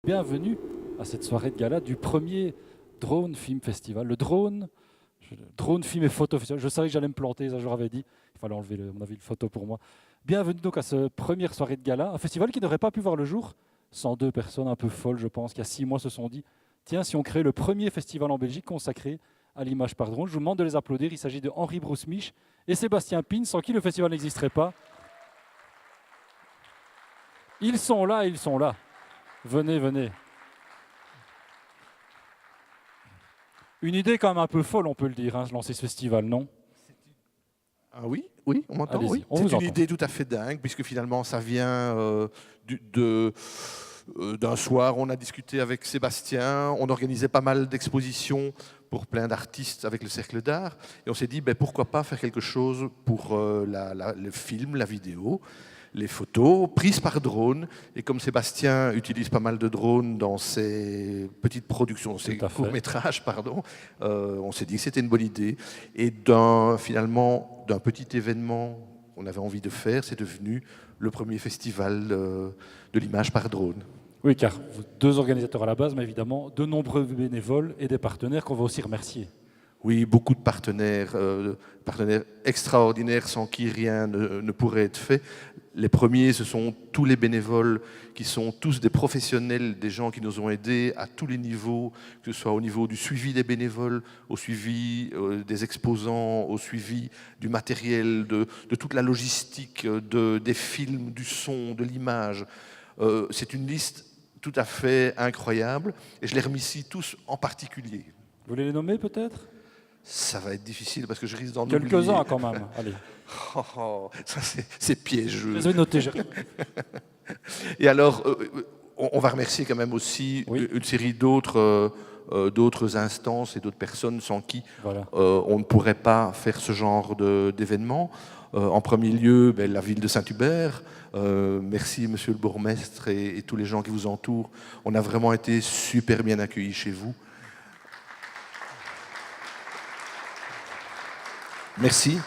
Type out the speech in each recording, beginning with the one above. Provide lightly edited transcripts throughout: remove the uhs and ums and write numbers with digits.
Bienvenue à cette soirée de gala du premier Drone Film Festival. Le Drone Film et Photo Festival. Je savais que j'allais me planter, ça je leur avais dit. Il fallait enlever mon avis, le photo pour moi. Bienvenue donc à cette première soirée de gala. Un festival qui n'aurait pas pu voir le jour. 102 personnes un peu folles, je pense, qui il y a 6 mois se sont dit tiens, si on crée le premier festival en Belgique consacré à l'image par drone. Je vous demande de les applaudir. Il s'agit de Henri Brousse-Mich et Sébastien Pin, sans qui le festival n'existerait pas. Ils sont là, ils sont là. Venez, venez. Une idée quand même un peu folle, on peut le dire, hein, lancer ce festival, non? Ah oui, oui, on m'entend. Oui. On C'est vous une entend. idée tout à fait dingue, puisque finalement, ça vient d'un soir. On a discuté avec Sébastien, on organisait pas mal d'expositions pour plein d'artistes avec le Cercle d'Art, et on s'est dit, pourquoi pas faire quelque chose pour le film, la vidéo, les photos prises par drone. Et comme Sébastien utilise pas mal de drones dans ses petites productions, ses courts-métrages, on s'est dit que c'était une bonne idée. Et finalement, d'un petit événement qu'on avait envie de faire, c'est devenu le premier festival de l'image par drone. Oui, car vous, 2 organisateurs à la base, mais évidemment de nombreux bénévoles et des partenaires qu'on va aussi remercier. Oui, beaucoup de partenaires extraordinaires sans qui rien ne pourrait être fait. Les premiers, ce sont tous les bénévoles qui sont tous des professionnels, des gens qui nous ont aidés à tous les niveaux, que ce soit au niveau du suivi des bénévoles, au suivi des exposants, au suivi du matériel, de toute la logistique, des films, du son, de l'image. C'est une liste tout à fait incroyable et je les remercie tous en particulier. Vous voulez les nommer peut-être? Ça va être difficile parce que je risque d'en oublier. Quelques-uns quand même, allez. Ça c'est piégeux. Je les ai notés. Et alors, on va remercier quand même aussi une série d'autres instances et d'autres personnes sans qui on ne pourrait pas faire ce genre d'événement. En premier lieu, la ville de Saint-Hubert. Merci, monsieur le bourgmestre et tous les gens qui vous entourent. On a vraiment été super bien accueillis chez vous. Merci.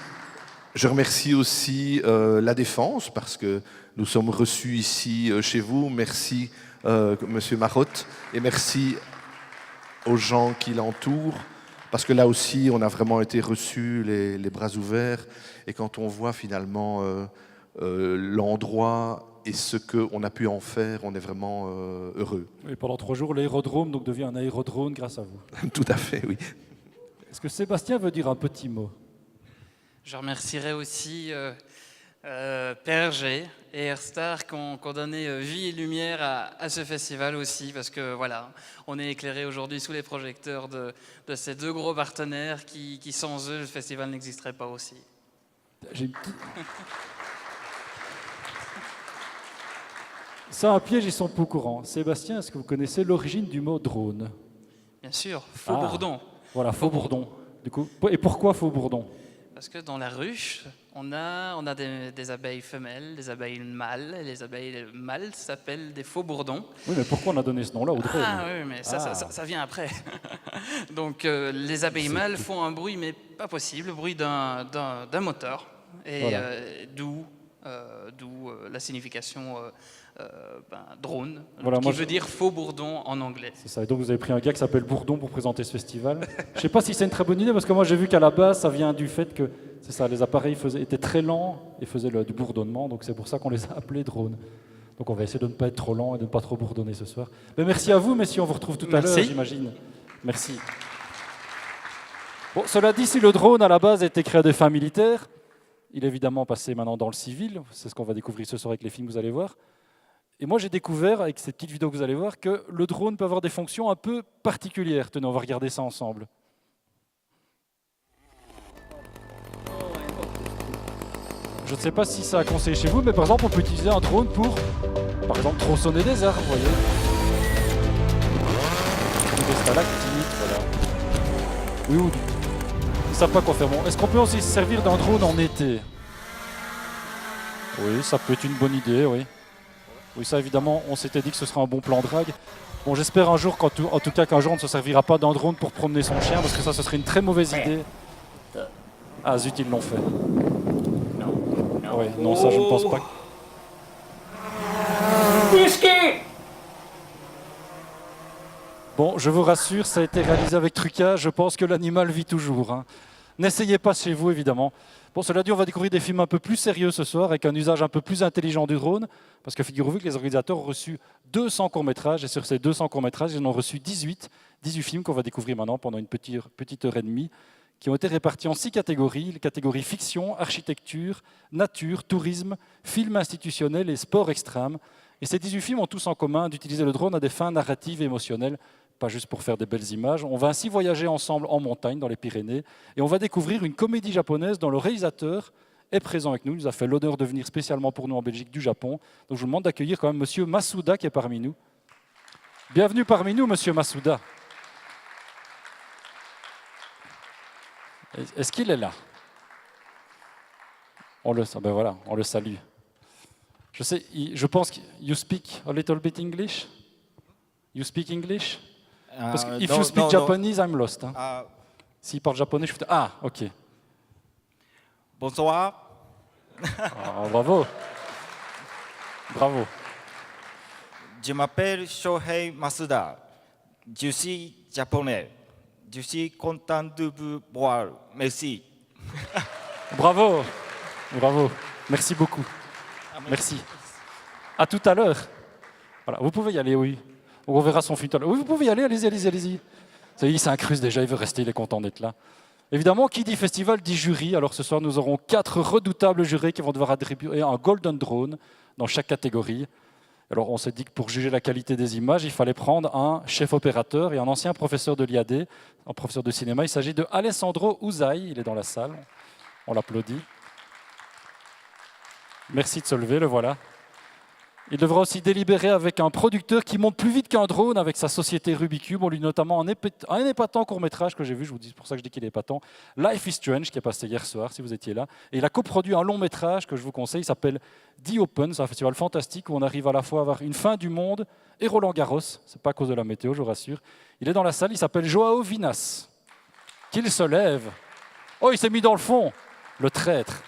Je remercie aussi la Défense parce que nous sommes reçus ici chez vous. Merci monsieur Marotte et merci aux gens qui l'entourent parce que là aussi on a vraiment été reçus les bras ouverts et quand on voit finalement l'endroit et ce qu'on a pu en faire, on est vraiment heureux. Et pendant 3 jours, l'aérodrome donc devient un aérodrone grâce à vous. Tout à fait, oui. Est-ce que Sébastien veut dire un petit mot? Je remercierai aussi Perge et Airstar qui ont donné vie et lumière à ce festival aussi, parce que voilà, on est éclairé aujourd'hui sous les projecteurs de ces 2 gros partenaires qui sans eux, le festival n'existerait pas aussi. Ça, un piège, ils sont peu au courant. Sébastien, est-ce que vous connaissez l'origine du mot drone? Bien sûr, Faux-Bourdon. Voilà, Faux-Bourdon. Du coup, et pourquoi Faux-Bourdon? Parce que dans la ruche, on a des abeilles femelles, des abeilles mâles, et les abeilles mâles s'appellent des faux-bourdons. Oui, mais pourquoi on a donné ce nom-là au drone? Ah oui, mais ça vient après. Donc les abeilles mâles font un bruit, mais pas possible, le bruit d'un moteur, et voilà. D'où la signification drone, voilà, qui veut dire faux bourdon en anglais. C'est ça, et donc vous avez pris un gars qui s'appelle Bourdon pour présenter ce festival. Je ne sais pas si c'est une très bonne idée, parce que moi j'ai vu qu'à la base, ça vient du fait que c'est ça, les appareils étaient très lents et faisaient du bourdonnement, donc c'est pour ça qu'on les a appelés drones. Donc on va essayer de ne pas être trop lent et de ne pas trop bourdonner ce soir. Mais merci à vous, messieurs, on vous retrouve tout à l'heure, j'imagine. Merci. Bon, cela dit, si le drone à la base a été créé à des fins militaires, il est évidemment passé maintenant dans le civil, c'est ce qu'on va découvrir ce soir avec les films que vous allez voir. Et moi, j'ai découvert, avec cette petite vidéo que vous allez voir, que le drone peut avoir des fonctions un peu particulières. Tenez, on va regarder ça ensemble. Je ne sais pas si ça a conseillé chez vous, mais par exemple, on peut utiliser un drone pour, par exemple, tronçonner des arbres, vous voyez. Ou des stalactites, voilà. Oui, ou ils ne savent pas quoi faire. Bon, est-ce qu'on peut aussi se servir d'un drone en été? Oui, ça peut être une bonne idée, oui. Oui, ça évidemment, on s'était dit que ce serait un bon plan drague. Bon, j'espère un jour, en tout cas, qu'un jour on ne se servira pas d'un drone pour promener son chien, parce que ça, ce serait une très mauvaise idée. Ah zut, ils l'ont fait. Oui, non, ça, je ne pense pas. Bon, je vous rassure, ça a été réalisé avec trucage. Je pense que l'animal vit toujours, hein. N'essayez pas chez vous, évidemment. Bon, cela dit, on va découvrir des films un peu plus sérieux ce soir, avec un usage un peu plus intelligent du drone, parce que figurez-vous que les organisateurs ont reçu 200 courts-métrages, et sur ces 200 courts-métrages, ils en ont reçu 18 films qu'on va découvrir maintenant pendant une petite heure et demie, qui ont été répartis en 6 catégories, les catégories fiction, architecture, nature, tourisme, film institutionnel et sport extrême. Et ces 18 films ont tous en commun d'utiliser le drone à des fins narratives et émotionnelles, pas juste pour faire des belles images. On va ainsi voyager ensemble en montagne, dans les Pyrénées, et on va découvrir une comédie japonaise dont le réalisateur est présent avec nous. Il nous a fait l'honneur de venir spécialement pour nous en Belgique du Japon. Donc je vous demande d'accueillir quand même Monsieur Masuda qui est parmi nous. Bienvenue parmi nous, Monsieur Masuda. Est-ce qu'il est là? Ben voilà, on le salue. Je pense que you speak a little bit English? You speak English? Parce que if you speak Japanese, I'm lost. Hein. S'il parle japonais, je suis... Ah, ok. Bonsoir. Oh, bravo. Bravo. Je m'appelle Shohei Masuda. Je suis japonais. Je suis content de vous voir. Merci. Bravo. Bravo. Merci beaucoup. Merci. À tout à l'heure. Voilà, vous pouvez y aller, oui. On verra son film tout à l'heure. Oui, vous pouvez y aller, allez-y. Il s'incruste déjà, il veut rester, il est content d'être là. Évidemment, qui dit festival dit jury. Alors ce soir, nous aurons 4 redoutables jurés qui vont devoir attribuer un Golden Drone dans chaque catégorie. Alors on s'est dit que pour juger la qualité des images, il fallait prendre un chef opérateur et un ancien professeur de l'IAD, un professeur de cinéma. Il s'agit de Alessandro Uzai, il est dans la salle. On l'applaudit. Merci de se lever, le voilà. Il devra aussi délibérer avec un producteur qui monte plus vite qu'un drone avec sa société Rubicube. On lui notamment un épatant court-métrage que j'ai vu, c'est pour ça que je dis qu'il est épatant, Life is Strange, qui est passé hier soir, si vous étiez là. Et il a coproduit un long-métrage que je vous conseille, il s'appelle The Open, c'est un festival fantastique où on arrive à la fois à avoir une fin du monde et Roland Garros. C'est pas à cause de la météo, je vous rassure. Il est dans la salle, il s'appelle Joao Vinas. Qu'il se lève. Oh, il s'est mis dans le fond, le traître.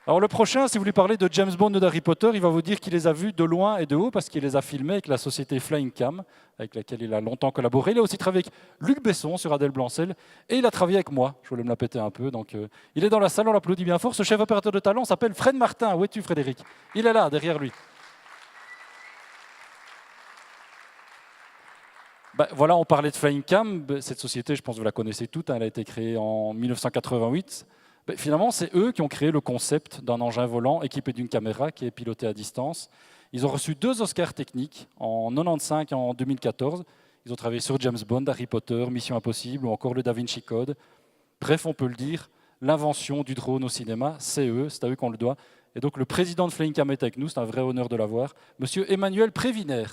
Alors le prochain, si vous lui parlez de James Bond ou d'Harry Potter, il va vous dire qu'il les a vus de loin et de haut parce qu'il les a filmés avec la société Flying Cam, avec laquelle il a longtemps collaboré. Il a aussi travaillé avec Luc Besson sur Adèle Blancel et il a travaillé avec moi. Je voulais me la péter un peu. Donc, il est dans la salle, on l'applaudit bien fort. Ce chef opérateur de talent s'appelle Fred Martin. Où es-tu, Frédéric? Il est là, derrière lui. Ben, voilà, on parlait de Flying Cam. Cette société, je pense que vous la connaissez toute. Elle a été créée en 1988. Ben, finalement, c'est eux qui ont créé le concept d'un engin volant équipé d'une caméra qui est piloté à distance. Ils ont reçu 2 Oscars techniques en 1995 et en 2014. Ils ont travaillé sur James Bond, Harry Potter, Mission Impossible ou encore le Da Vinci Code. Bref, on peut le dire, l'invention du drone au cinéma, c'est eux, c'est à eux qu'on le doit. Et donc le président de Flying Cam est avec nous, c'est un vrai honneur de l'avoir, Monsieur Emmanuel Préviner.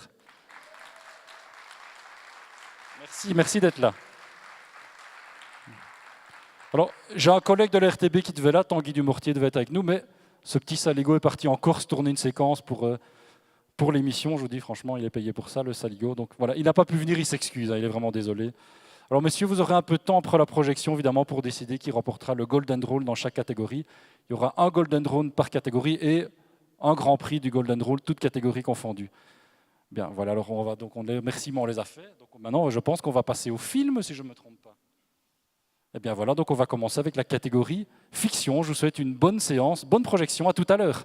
Merci d'être là. Alors, j'ai un collègue de la RTB qui devait là, Tanguy Dumortier devait être avec nous, mais ce petit saligo est parti en Corse tourner une séquence pour l'émission. Je vous dis franchement, il est payé pour ça, le saligo. Donc voilà, il n'a pas pu venir, il s'excuse, hein, il est vraiment désolé. Alors messieurs, vous aurez un peu de temps après la projection, évidemment, pour décider qui remportera le Golden Drone dans chaque catégorie. Il y aura un Golden Drone par catégorie et un grand prix du Golden Drone, toutes catégories confondues. Bien, voilà, alors merci, mais on les a fait. Donc maintenant, je pense qu'on va passer au film, si je ne me trompe pas. Eh bien voilà, donc on va commencer avec la catégorie fiction. Je vous souhaite une bonne séance, bonne projection, à tout à l'heure.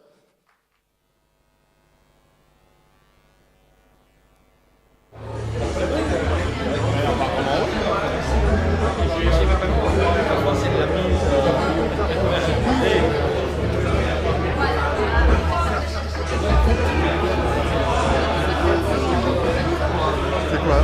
C'est quoi?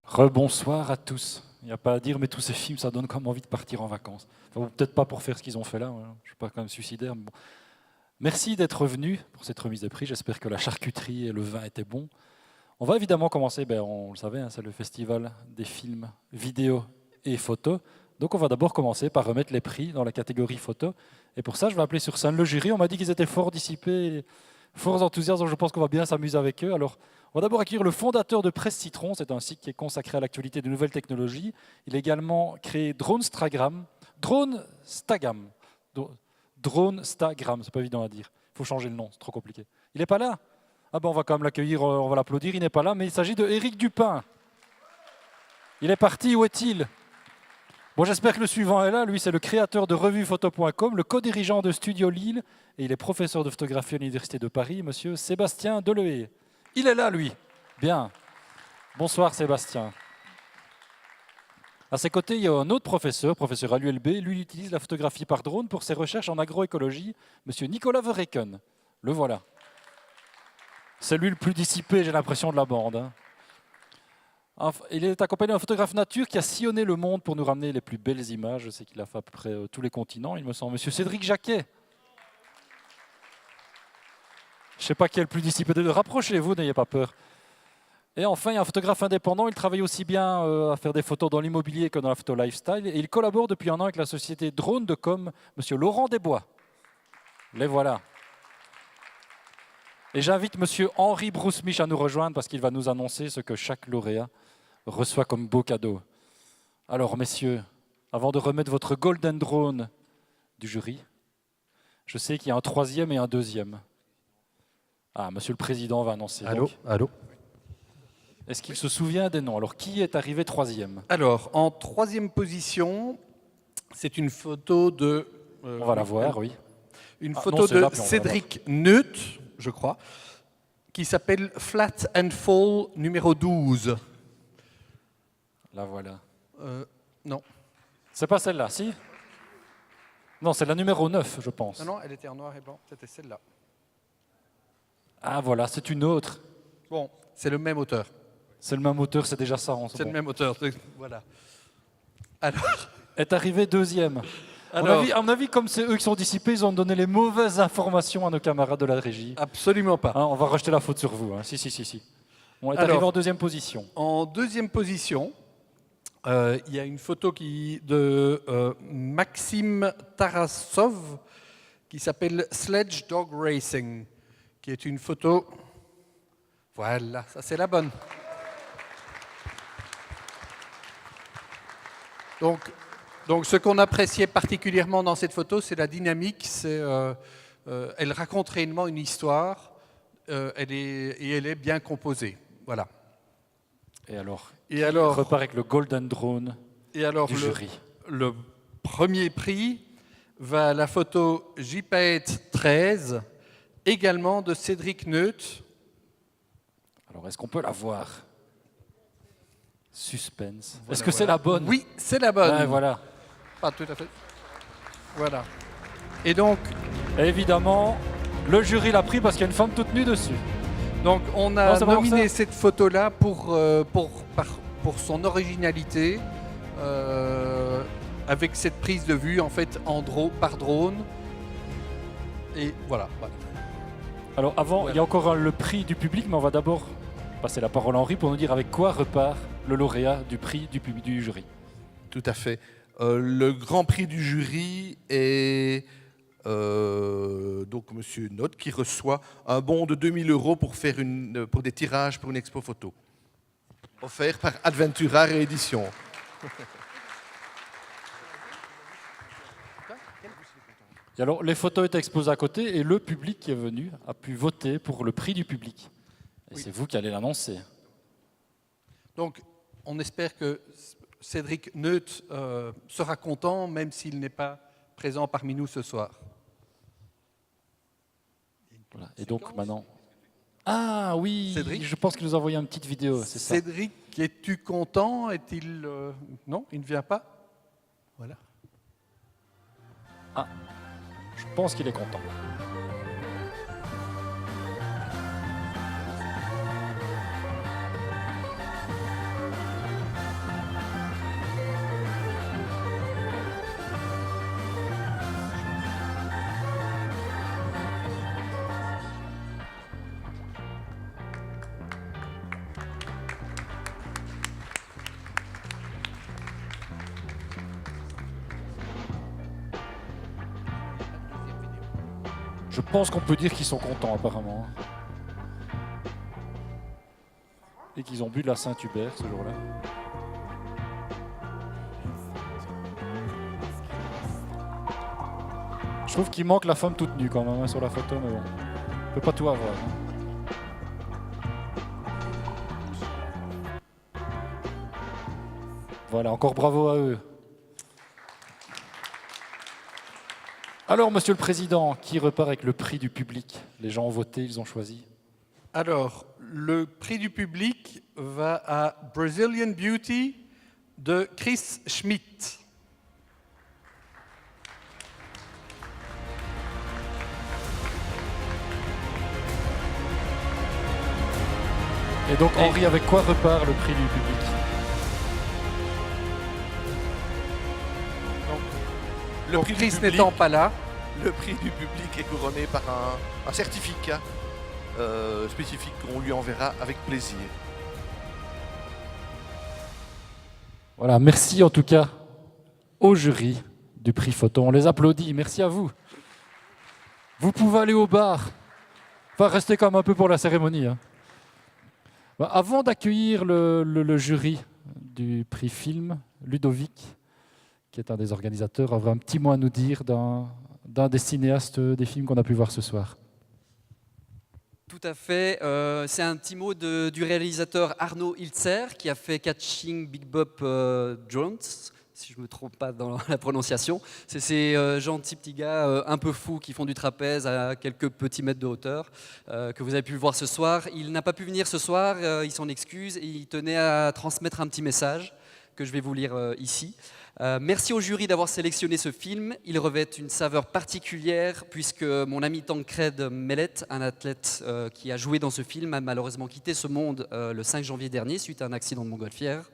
Rebonsoir à tous. Il n'y a pas à dire, mais tous ces films, ça donne comme envie de partir en vacances. Enfin, bon, peut-être pas pour faire ce qu'ils ont fait là, hein. Je ne suis pas quand même suicidaire. Mais bon. Merci d'être venu pour cette remise de prix. J'espère que la charcuterie et le vin étaient bons. On va évidemment commencer, on le savait, hein, c'est le festival des films, vidéos et photos. Donc on va d'abord commencer par remettre les prix dans la catégorie photo. Et pour ça, je vais appeler sur scène le jury. On m'a dit qu'ils étaient fort dissipés, fort enthousiastes, donc je pense qu'on va bien s'amuser avec eux. Alors, on va d'abord accueillir le fondateur de Presse Citron. C'est un site qui est consacré à l'actualité de nouvelles technologies. Il a également créé Dronestagram. Dronestagram, c'est pas évident à dire. Il faut changer le nom, c'est trop compliqué. Il n'est pas là? Ah ben on va quand même l'accueillir, on va l'applaudir. Il n'est pas là, mais il s'agit de Éric Dupin. Il est parti, où est-il? Bon, j'espère que le suivant est là. Lui, c'est le créateur de revuephoto.com, le co-dirigeant de Studio Lille, et il est professeur de photographie à l'Université de Paris, monsieur Sébastien Delehé. Il est là, lui. Bien. Bonsoir, Sébastien. À ses côtés, il y a un autre professeur à l'ULB. Lui, il utilise la photographie par drone pour ses recherches en agroécologie, monsieur Nicolas Verreken. Le voilà. C'est lui le plus dissipé, j'ai l'impression, de la bande, hein. Il est accompagné d'un photographe nature qui a sillonné le monde pour nous ramener les plus belles images. Je sais qu'il a fait à peu près tous les continents, il me semble. Monsieur Cédric Jacquet. Je ne sais pas qui est le plus dissipé de deux. Rapprochez-vous, n'ayez pas peur. Et enfin, il y a un photographe indépendant. Il travaille aussi bien à faire des photos dans l'immobilier que dans la photo lifestyle. Et il collabore depuis 1 an avec la société Drone de Com, monsieur Laurent Desbois. Les voilà. Et j'invite monsieur Henri Brousse-Mich à nous rejoindre parce qu'il va nous annoncer ce que chaque lauréat reçoit comme beau cadeau. Alors, messieurs, avant de remettre votre Golden Drone du jury, je sais qu'il y a un 3e et un 2e. Ah, monsieur le Président va annoncer. Allô, allô. Est-ce qu'il se souvient des noms? Alors, qui est arrivé 3e? Alors, en 3e position, c'est une photo de... On va la voir, oui. Une Ah, photo non, c'est de là, puis on va la Cédric Neut, je crois, qui s'appelle Flat and Fall numéro 12. La voilà. Non. C'est pas celle-là, si? Non, c'est la numéro 9, je pense. Non, elle était en noir et blanc, c'était celle-là. Ah, voilà, c'est une autre. Bon, c'est le même auteur. C'est le même auteur, c'est déjà ça. C'est le même auteur, voilà. Alors, Est arrivé 2e. Alors- À mon avis, comme c'est eux qui sont dissipés, ils ont donné les mauvaises informations à nos camarades de la régie. absolument pas. Hein, on va rejeter la faute sur vous. Hein. Si. On est Alors- arrivé en 2e position. En 2e position, il y a une photo de Maxime Tarasov qui s'appelle Sledge Dog Racing, qui est une photo... Voilà, ça c'est la bonne. Donc ce qu'on appréciait particulièrement dans cette photo, c'est la dynamique. Elle raconte réellement une histoire elle est bien composée. Voilà. Et alors, Et on alors, repart avec le Golden Drone du jury. le premier prix va à la photo JPEG 13, également de Cédric Neut. Alors, est-ce qu'on peut la voir? Suspense. Voilà, Est-ce que c'est voilà. la bonne? Oui, c'est la bonne. Ouais, voilà. Pas tout à fait. Voilà. Et donc, Et évidemment, le jury l'a pris parce qu'il y a une femme toute nue dessus. on Non, a c'est pas pour nominé ça. cette photo-là pour son originalité, avec cette prise de vue en fait par drone. Et voilà. Alors avant, Voilà. il y a encore le prix du public, mais on va d'abord passer la parole à Henri pour nous dire avec quoi repart le lauréat du prix du jury. Tout à fait. Le grand prix du jury est donc Monsieur Note qui reçoit un bon de 2000 € pour des tirages pour une expo photo. Offert par Adventura Réédition. Et alors, les photos étaient exposées à côté et le public qui est venu a pu voter pour le prix du public. Et Oui. c'est vous qui allez l'annoncer. Donc, on espère que Cédric Neut sera content, même s'il n'est pas présent parmi nous ce soir. Voilà. Et donc maintenant... Ah oui, Cédric je pense qu'il nous a envoyé une petite vidéo, c'est ça. Cédric, es-tu content? Est-il non, il ne vient pas. Voilà. Je pense qu'il est content. Je pense qu'on peut dire qu'ils sont contents apparemment. Et qu'ils ont bu de la Saint-Hubert ce jour-là. Je trouve qu'il manque la femme toute nue quand même sur la photo, mais bon, on peut pas tout avoir. Voilà, encore bravo à eux. Alors, Monsieur le Président, qui repart avec le prix du public? Les gens ont voté, ils ont choisi. Alors, le prix du public va à Brazilian Beauty de Chris Schmidt. Et donc, Henri, avec quoi repart le prix du public? Le prix Chris du public, n'étant pas là, le prix du public est couronné par un certificat spécifique qu'on lui enverra avec plaisir. Voilà, merci en tout cas au jury du prix photo. On les applaudit, merci à vous. Vous pouvez aller au bar. Enfin, restez quand même un peu pour la cérémonie. Hein. Bah, avant d'accueillir le jury du prix film, Ludovic, qui est un des organisateurs, aura un petit mot à nous dire d'un des cinéastes des films qu'on a pu voir ce soir. Tout à fait. C'est un petit mot du réalisateur Arnaud Hiltzer qui a fait Catching Big Bob Jones, si je ne me trompe pas dans la prononciation. C'est ces gentils petits gars un peu fous qui font du trapèze à quelques petits mètres de hauteur que vous avez pu voir ce soir. Il n'a pas pu venir ce soir, il s'en excuse et il tenait à transmettre un petit message que je vais vous lire ici. Merci au jury d'avoir sélectionné ce film. Il revêt une saveur particulière puisque mon ami Tancred Mellet, un athlète qui a joué dans ce film, a malheureusement quitté ce monde le 5 janvier dernier suite à un accident de montgolfière.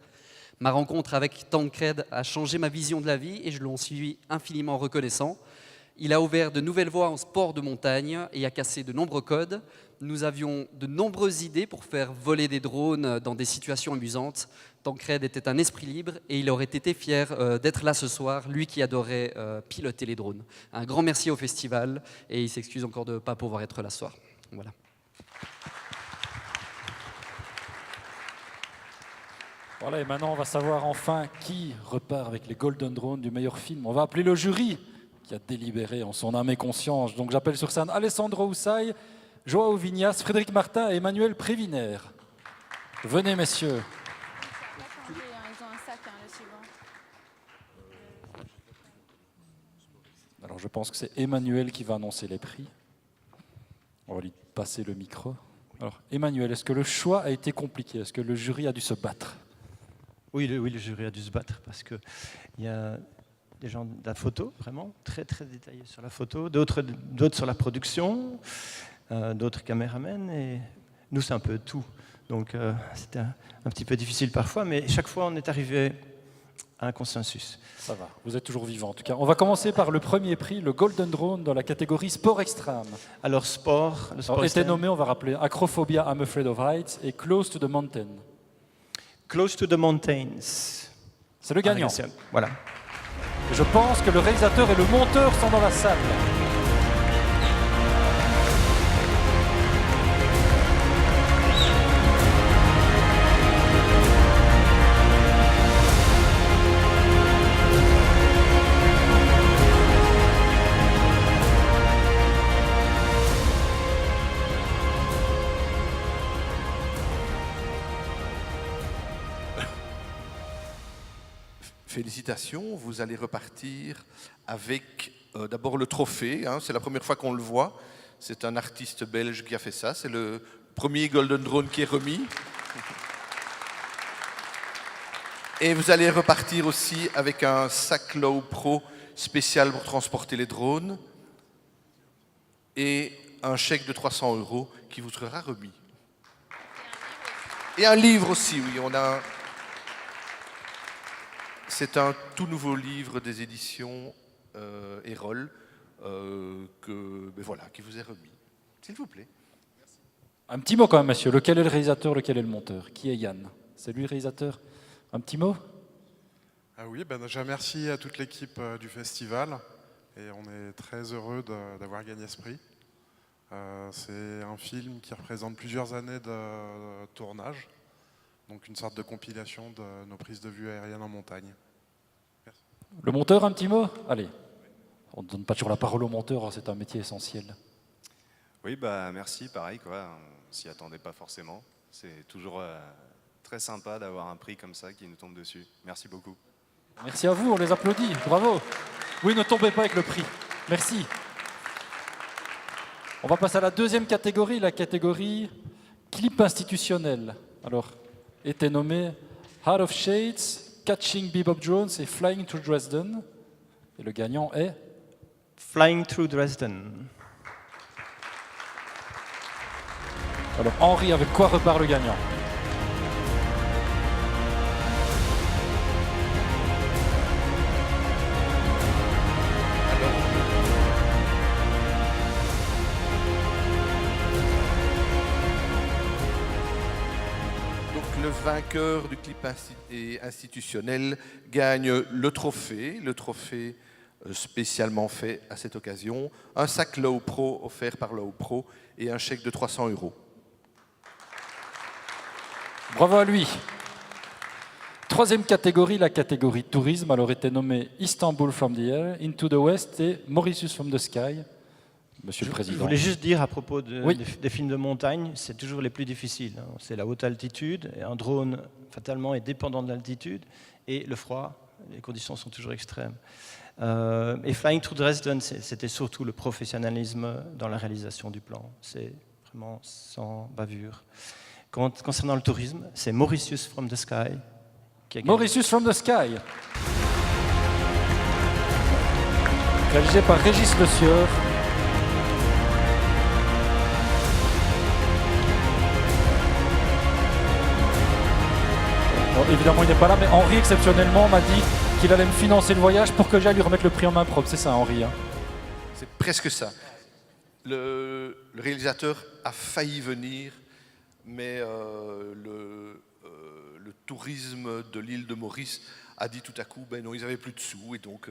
Ma rencontre avec Tancred a changé ma vision de la vie et je lui en suis infiniment reconnaissant. Il a ouvert de nouvelles voies en sport de montagne et a cassé de nombreux codes. Nous avions de nombreuses idées pour faire voler des drones dans des situations amusantes. Tancred était un esprit libre et il aurait été fier d'être là ce soir, lui qui adorait piloter les drones. Un grand merci au festival et il s'excuse encore de ne pas pouvoir être là ce soir. Voilà. Voilà, et maintenant on va savoir enfin qui repart avec les Golden Drones du meilleur film. On va appeler le jury qui a délibéré en son âme et conscience. Donc j'appelle sur scène Alessandro Houssaye, Joao Vignas, Frédéric Martin et Emmanuel Préviner. Venez messieurs. Ils ont un sac, le suivant. Alors je pense que c'est Emmanuel qui va annoncer les prix. On va lui passer le micro. Alors Emmanuel, est-ce que le choix a été compliqué? Est-ce que le jury a dû se battre? Oui, le jury a dû se battre parce qu'il y a des gens de la photo, vraiment, très très détaillés sur la photo, d'autres sur la production, d'autres caméramens, et nous c'est un peu tout. Donc c'était un petit peu difficile parfois, mais chaque fois on est arrivé à un consensus. Ça va, vous êtes toujours vivant en tout cas. On va commencer par le premier prix, le Golden Drone dans la catégorie sport extrême. Alors le sport était extrême, nommé, on va rappeler, Acrophobia, I'm Afraid of Heights et Close to the Mountain. Close to the Mountains. C'est le gagnant. Voilà. Je pense que le réalisateur et le monteur sont dans la salle. Félicitations, vous allez repartir avec d'abord le trophée, hein, c'est la première fois qu'on le voit, c'est un artiste belge qui a fait ça, c'est le premier Golden Drone qui est remis. Et vous allez repartir aussi avec un sac Low Pro spécial pour transporter les drones et un chèque de 300 € qui vous sera remis. Et un livre aussi, oui, on a... C'est un tout nouveau livre des éditions Erol qui vous est remis. S'il vous plaît. Un petit mot quand même, monsieur. Lequel est le réalisateur, lequel est le monteur? Qui est Yann? C'est lui le réalisateur? Un petit mot? Ah oui, je remercie à toute l'équipe du festival et on est très heureux d'avoir gagné ce prix. C'est un film qui représente plusieurs années de tournage, donc une sorte de compilation de nos prises de vue aériennes en montagne. Merci. Le monteur, un petit mot? Allez, on ne donne pas toujours la parole au monteur, c'est un métier essentiel. Oui, bah merci, pareil, quoi. On s'y attendait pas forcément. C'est toujours très sympa d'avoir un prix comme ça qui nous tombe dessus. Merci beaucoup. Merci à vous, on les applaudit, bravo. Oui, ne tombez pas avec le prix. Merci. On va passer à la deuxième catégorie, la catégorie clip institutionnel. Alors, était nommé Heart of Shades, Catching Bebop Jones et Flying to Dresden. Et le gagnant est Flying Through Dresden. Alors, Henri, avec quoi repart le gagnant? Donc le vainqueur du clip institutionnel gagne le trophée spécialement fait à cette occasion, un sac Low Pro offert par Low Pro et un chèque de 300 €. Bravo à lui. Troisième catégorie, la catégorie tourisme. Alors était nommé Istanbul from the Air, Into the West et Mauritius from the Sky. Monsieur le Je Président. voulais juste dire à propos Oui. des films de montagne, c'est toujours les plus difficiles. Hein. C'est la haute altitude, et un drone fatalement est dépendant de l'altitude, et le froid, les conditions sont toujours extrêmes. Et Flying Through Dresden, c'était surtout le professionnalisme dans la réalisation du plan. C'est vraiment sans bavure. Concernant le tourisme, c'est Mauritius from the Sky qui a gagné. Mauritius from the Sky. Réalisé par Régis Le Sieur. Bon, évidemment, il n'est pas là, mais Henri, exceptionnellement, m'a dit qu'il allait me financer le voyage pour que j'aille lui remettre le prix en main propre. C'est ça, Henri, hein? C'est presque ça. Le réalisateur a failli venir, mais le tourisme de l'île de Maurice a dit tout à coup, ben non, ils n'avaient plus de sous, et donc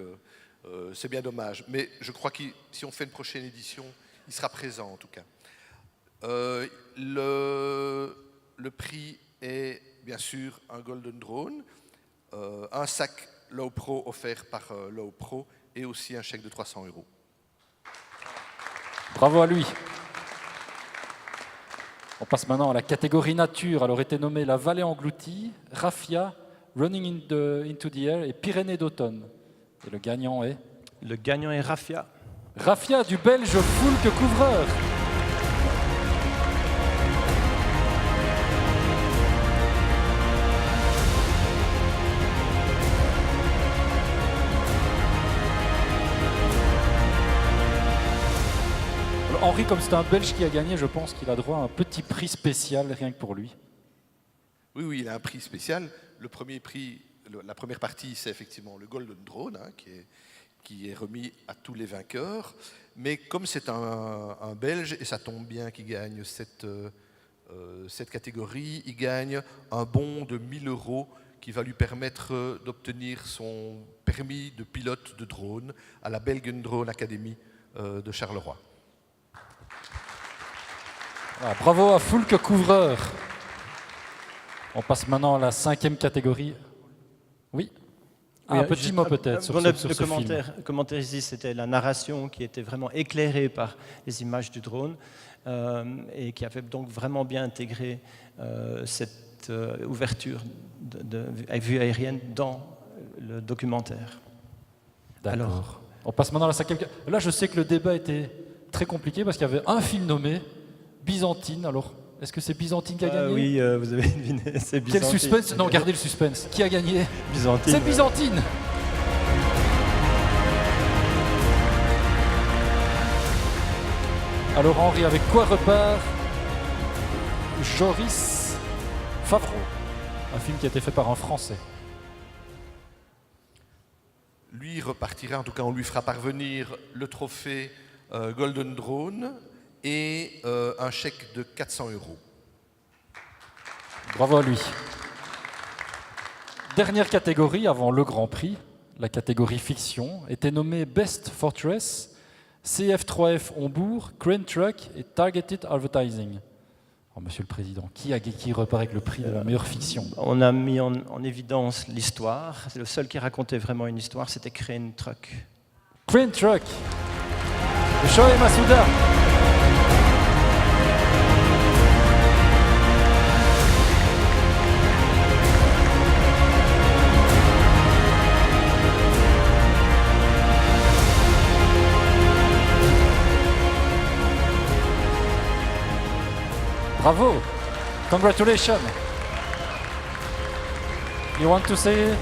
c'est bien dommage. Mais je crois que si on fait une prochaine édition, il sera présent en tout cas. Le prix est bien sûr un Golden Drone, un sac Low Pro offert par Low Pro et aussi un chèque de 300 €. Bravo à lui. On passe maintenant à la catégorie nature. Alors était nommé la Vallée engloutie, Raffia, Running into the Air et Pyrénées d'automne. Et le gagnant est Le gagnant est Raffia. Raffia du Belge Foulque Couvreur. Henri, comme c'est un Belge qui a gagné, je pense qu'il a droit à un petit prix spécial, rien que pour lui. Oui, il a un prix spécial. Le premier prix, la première partie, c'est effectivement le Golden Drone, hein, qui est remis à tous les vainqueurs. Mais comme c'est un Belge, et ça tombe bien qu'il gagne cette catégorie, il gagne un bon de 1 000 € qui va lui permettre d'obtenir son permis de pilote de drone à la Belgian Drone Academy de Charleroi. Voilà, bravo à Foulque Couvreur. On passe maintenant à la 5e catégorie. Oui. Un petit mot peut-être sur le ce film. commentaire ici, c'était la narration qui était vraiment éclairée par les images du drone et qui avait donc vraiment bien intégré cette ouverture de vue aérienne dans le documentaire. D'accord. Alors, on passe maintenant à la 5e. Là, je sais que le débat était très compliqué parce qu'il y avait un film nommé Byzantine. Alors, est-ce que c'est Byzantine qui a gagné? Oui, vous avez deviné, c'est Byzantine. Quel suspense? Non, gardez le suspense. Qui a gagné? Byzantine. C'est Byzantine. Alors Henri, avec quoi repart Joris Favreau? Un film qui a été fait par un Français. Lui repartira, en tout cas on lui fera parvenir le trophée Golden Drone et un chèque de 400 €. Bravo à lui. Dernière catégorie avant le Grand Prix, la catégorie fiction, était nommée Best Fortress, CF3F Hombourg, Crane Truck et Targeted Advertising. Oh, Monsieur le Président, qui repart avec le prix de la meilleure fiction? On a mis en évidence l'histoire. Le seul qui racontait vraiment une histoire, c'était Crane Truck. Crane Truck de Shohei Masuda. Bravo! Congratulations! You want to say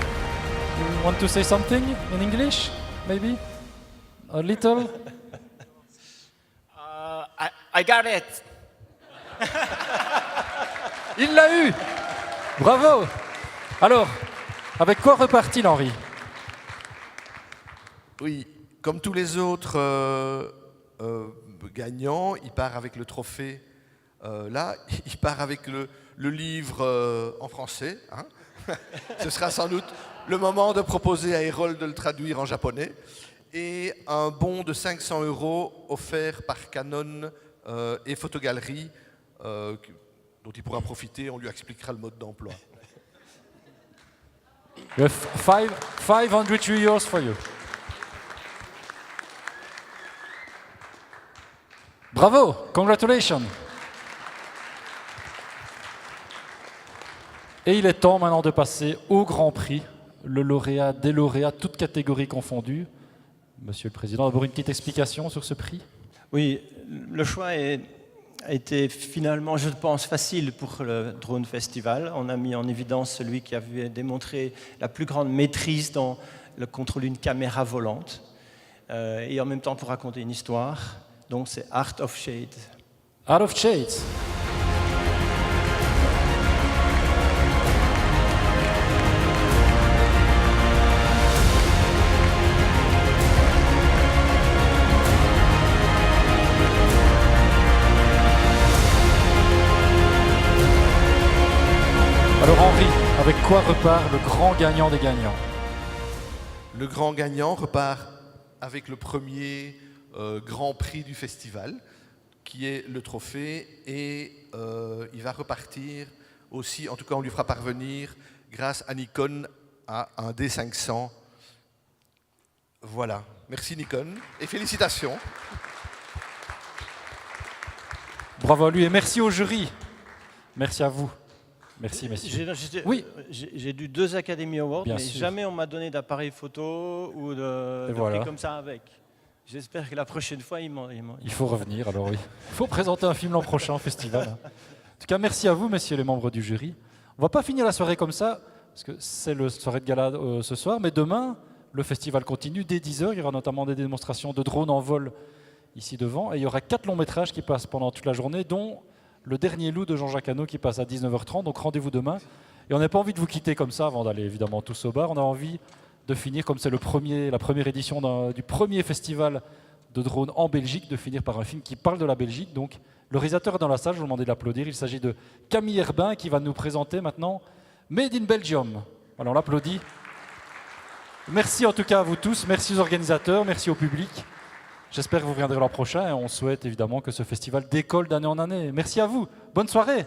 something in English, maybe? A little? I got it. Il l'a eu! Bravo! Alors, avec quoi repart-il, Henri? Oui, comme tous les autres gagnants, il part avec le trophée. Là, il part avec le livre en français. Hein. Ce sera sans doute le moment de proposer à Erol de le traduire en japonais. Et un bon de 500 € offert par Canon et Photogalerie, dont il pourra profiter. On lui expliquera le mode d'emploi. We have 500 euros for you. Bravo! Congratulations! Et il est temps maintenant de passer au Grand Prix, le lauréat, des lauréats, toutes catégories confondues. Monsieur le Président, d'abord une petite explication sur ce prix? Oui, le choix a été finalement, je pense, facile pour le Drone Festival. On a mis en évidence celui qui avait démontré la plus grande maîtrise dans le contrôle d'une caméra volante et en même temps pour raconter une histoire. Donc c'est Art of Shade. Art of Shades. Alors Henri, avec quoi repart le grand gagnant des gagnants? Le grand gagnant repart avec le premier grand prix du festival, qui est le trophée, et il va repartir aussi, en tout cas on lui fera parvenir, grâce à Nikon, à un D500. Voilà, merci Nikon, et félicitations. Bravo à lui et merci au jury. Merci à vous. Merci, messieurs. Oui. J'ai eu 2 Academy Awards, Bien mais sûr. jamais on m'a donné d'appareil photo ou de voilà. prix comme ça avec. J'espère que la prochaine fois, Il faut revenir, alors oui. Il faut présenter un film l'an prochain au festival. En tout cas, merci à vous, messieurs les membres du jury. On ne va pas finir la soirée comme ça, parce que c'est la soirée de gala ce soir, mais demain, le festival continue dès 10h. Il y aura notamment des démonstrations de drones en vol ici devant, et il y aura 4 longs métrages qui passent pendant toute la journée, dont Le Dernier Loup de Jean-Jacques Hano qui passe à 19h30, donc rendez-vous demain. Et on n'a pas envie de vous quitter comme ça avant d'aller évidemment tous au bar. On a envie de finir, comme c'est la première édition du premier festival de drones en Belgique, de finir par un film qui parle de la Belgique. Donc le réalisateur est dans la salle, je vous demande de l'applaudir. Il s'agit de Camille Herbin qui va nous présenter maintenant Made in Belgium. Voilà, on l'applaudit. Merci en tout cas à vous tous, merci aux organisateurs, merci au public. J'espère que vous reviendrez l'an prochain et on souhaite évidemment que ce festival décolle d'année en année. Merci à vous, bonne soirée.